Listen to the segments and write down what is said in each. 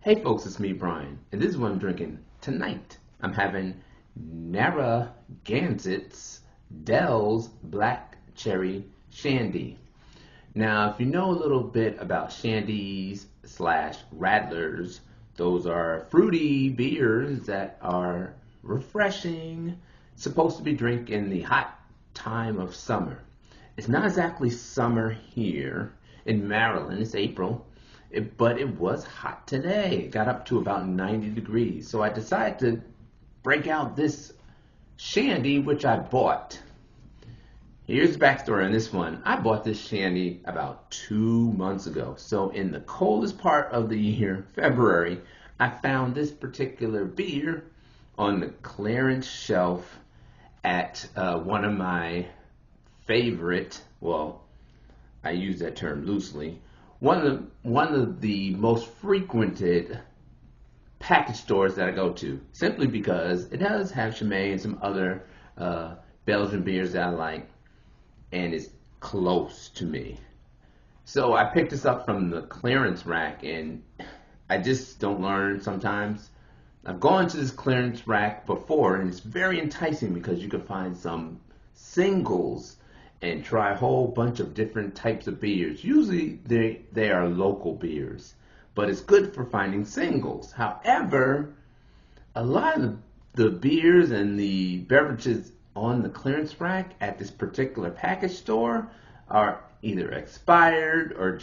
Hey folks, it's me, Brian, and this is what I'm drinking tonight. I'm having Narragansett's Dell's Black Cherry Shandy. Now, if you know a little bit about shandies slash rattlers, those are fruity beers that are refreshing, supposed to be drank in the hot time of summer. It's not exactly summer here in Maryland, it's April. But it was hot today. It got up to about 90 degrees. So I decided to break out this shandy, which I bought. Here's the backstory on this one. I bought this shandy about 2 months ago. So in the coldest part of the year, February, I found this particular beer on the clearance shelf at one of my favorite, well, I use that term loosely, one of the most frequented package stores that I go to, simply because it does have Chimay and some other Belgian beers that I like, and it's close to me. So I picked this up from the clearance rack, and I just don't learn sometimes. I've gone to this clearance rack before, and it's very enticing because you can find some singles and try a whole bunch of different types of beers. Usually they are local beers, but it's good for finding singles. However, a lot of the beers and the beverages on the clearance rack at this particular package store are either expired or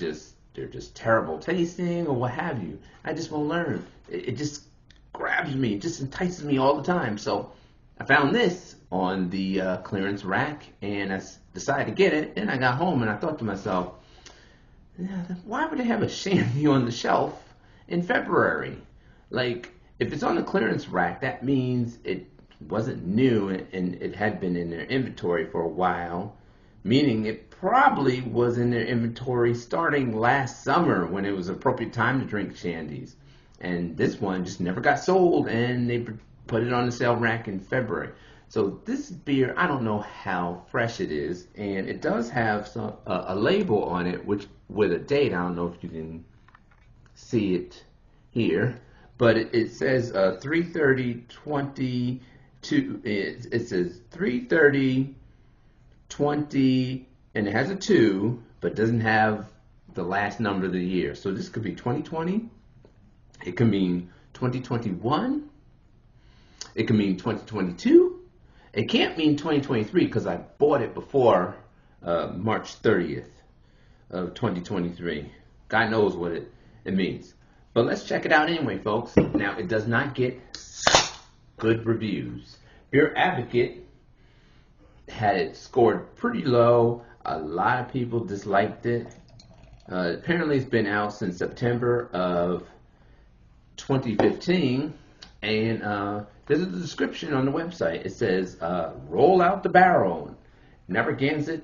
they're just terrible tasting or what have you. I just won't learn. It just grabs me, it just entices me all the time. So I found this on the clearance rack, and I decided to get it. Then I got home and I thought to myself, why would they have a shandy on the shelf in February? Like, if it's on the clearance rack, that means it wasn't new and it had been in their inventory for a while, meaning it probably was in their inventory starting last summer when it was appropriate time to drink shandies. And this one just never got sold, and they put it on the sale rack in February. So this beer, I don't know how fresh it is, and it does have a label on it which with a date. I don't know if you can see it here, but it says 3/30/22. It says 3/30/20, and it has a 2, but doesn't have the last number of the year. So this could be 2020. It could mean 2021. It could mean 2022. It can't mean 2023 because I bought it before March 30th of 2023. God knows what it means. But let's check it out anyway, folks. Now, it does not get good reviews. Beer Advocate had it scored pretty low. A lot of people disliked it. Apparently, it's been out since September of 2015. And there's a description on the website. It says, roll out the barrel. Narragansett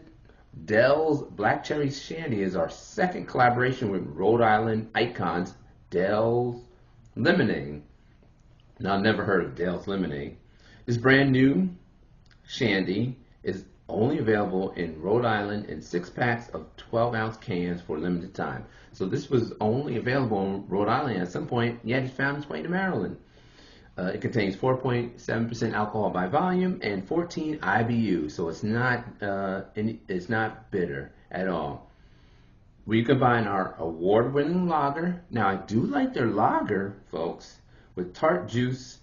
Dell's Black Cherry Shandy is our second collaboration with Rhode Island icons Dell's Lemonade. Now, I've never heard of Dell's Lemonade. This brand new shandy is only available in Rhode Island in 6-packs of 12-ounce cans for a limited time. So this was only available in Rhode Island at some point, yet it found its way to Maryland. It contains 4.7% alcohol by volume and 14 IBUs, so it's not bitter at all. We combine our award-winning lager. Now, I do like their lager, folks, with tart juice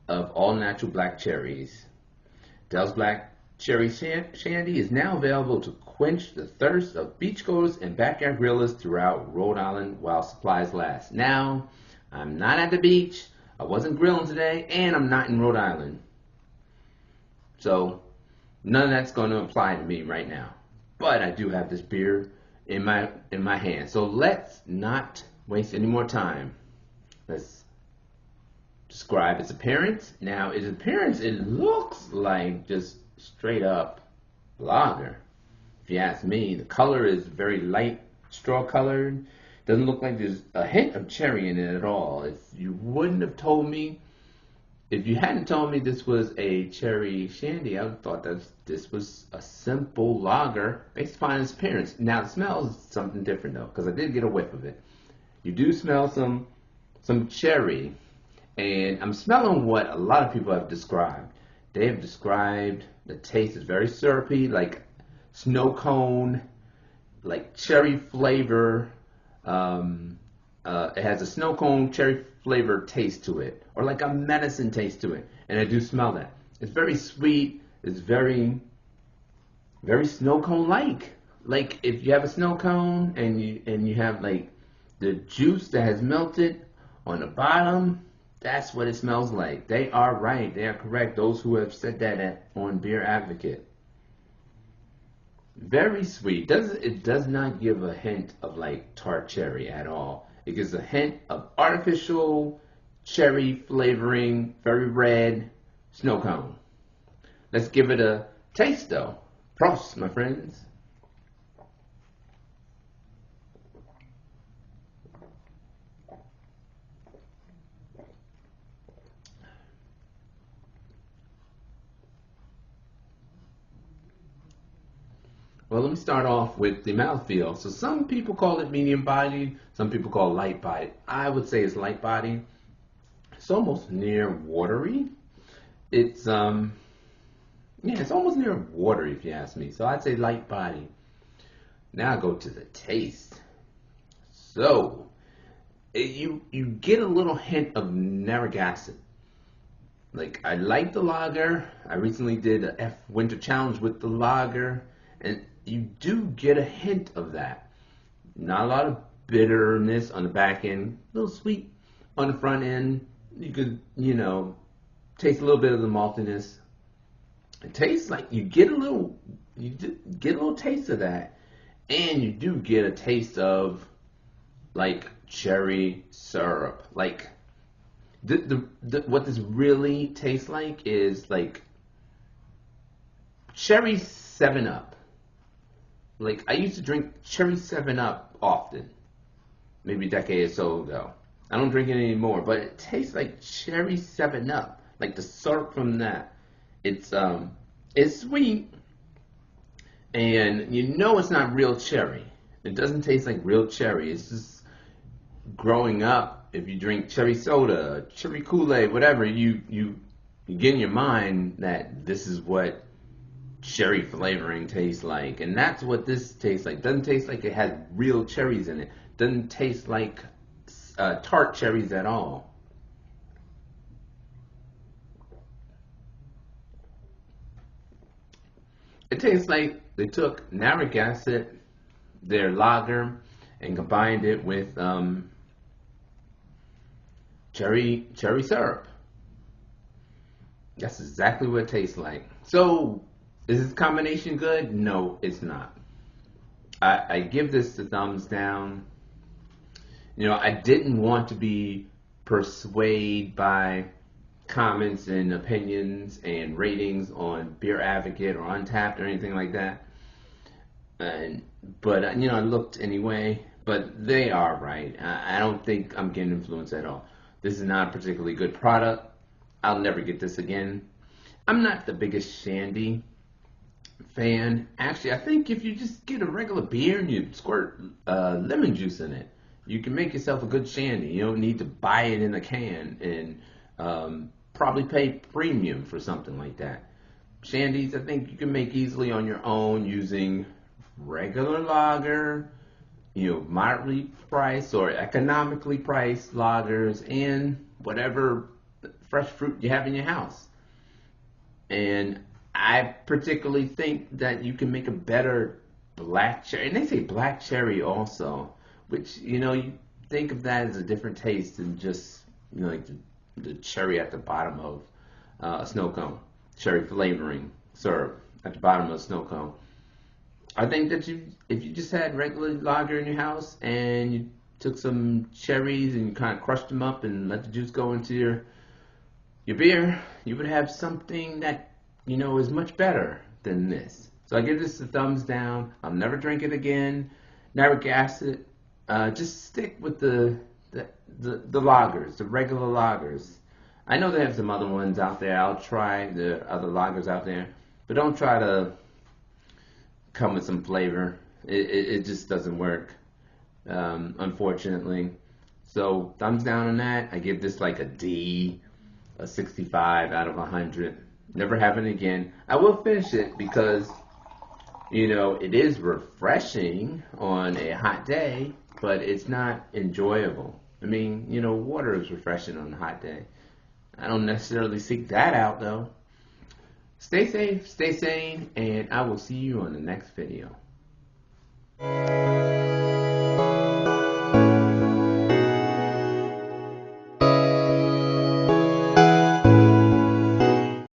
of all-natural black cherries. Dell's Black Cherry Shandy is now available to quench the thirst of beachgoers and backyard grillers throughout Rhode Island while supplies last. Now, I'm not at the beach. I wasn't grilling today, and I'm not in Rhode Island. So none of that's going to apply to me right now. But I do have this beer in my hand. So let's not waste any more time. Let's describe its appearance. Now, its appearance, it looks like just straight up lager. If you ask me, the color is very light straw colored. Doesn't look like there's a hint of cherry in it at all. If you hadn't told me this was a cherry shandy, I would have thought that this was a simple lager based upon its appearance. Now, the smell is something different though, because I did get a whiff of it. You do smell some some cherry, and I'm smelling what a lot of people have described. They have described the taste is very syrupy, like snow cone, like cherry flavor. It has a snow cone cherry flavor taste to it, or like a medicine taste to it, and I do smell that. It's very sweet. It's very, very snow cone like. Like if you have a snow cone and you have like the juice that has melted on the bottom, that's what it smells like. They are right. They are correct. Those who have said that on Beer Advocate. Very sweet. It does not give a hint of like tart cherry at all. It gives a hint of artificial cherry flavoring, very red snow cone. Let's give it a taste though. Prost, my friends. Well, let me start off with the mouthfeel. So some people call it medium body, some people call it light body. I would say it's light body. It's almost near watery. It's it's almost near watery if you ask me. So I'd say light body. Now I go to the taste. So you get a little hint of Narragansett. Like I like the lager. I recently did a F Winter Challenge with the lager, and you do get a hint of that. Not a lot of bitterness on the back end, a little sweet on the front end. You could, taste a little bit of the maltiness. It tastes like you get a little taste of that, and you do get a taste of like cherry syrup. Like what this really tastes like is like cherry 7-Up. Like I used to drink cherry 7-Up often, maybe a decade or so ago. I don't drink it anymore, but it tastes like cherry 7-Up, like the syrup from that. It's sweet, and it's not real cherry. It doesn't taste like real cherry. It's just growing up. If you drink cherry soda, cherry Kool-Aid, whatever, you get in your mind that this is what cherry flavoring tastes like, and that's what this tastes like. Doesn't taste like it has real cherries in it. Doesn't taste like tart cherries at all. It tastes like they took Narragansett, their lager, and combined it with cherry syrup. That's exactly what it tastes like. So is this combination good? No, it's not. I give this the thumbs down. I didn't want to be persuaded by comments and opinions and ratings on Beer Advocate or Untapped or anything like that. But I looked anyway. But they are right. I don't think I'm getting influenced at all. This is not a particularly good product. I'll never get this again. I'm not the biggest shandy fan. Actually, I think if you just get a regular beer and you squirt lemon juice in it, you can make yourself a good shandy. You don't need to buy it in a can and probably pay premium for something like that. Shandies, I think you can make easily on your own using regular lager, moderately priced or economically priced lagers and whatever fresh fruit you have in your house. And I particularly think that you can make a better black cherry. And they say black cherry also, which, you think of that as a different taste than just, like the cherry at the bottom of a snow cone. Cherry flavoring syrup at the bottom of a snow cone. I think that if you just had regular lager in your house and you took some cherries and you kind of crushed them up and let the juice go into your beer, you would have something that, is much better than this. So I give this a thumbs down. I'll never drink it again. Never gas it. Just stick with the lagers, the regular lagers. I know they have some other ones out there. I'll try the other lagers out there, but don't try to come with some flavor. It just doesn't work, unfortunately. So thumbs down on that. I give this like a D, a 65 out of 100. Never have it again. I will finish it because, you know, it is refreshing on a hot day, but it's not enjoyable. I mean, you know, water is refreshing on a hot day. I don't necessarily seek that out though. Stay safe, stay sane, and I will see you on the next video.